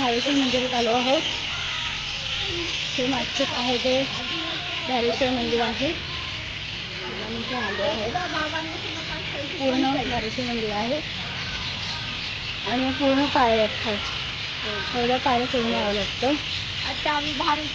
धारेश्वर मंदिरात आलो आहोत. ते मागचं आहे ते धारेश्वर मंदिर आहे. आलो आहे पूर्ण धारेश्वर मंदिर आहे आणि पूर्ण पायऱ्या आहेत. एवढ्या पायऱ्या करून यावं लागतं. आता आम्ही बाहेर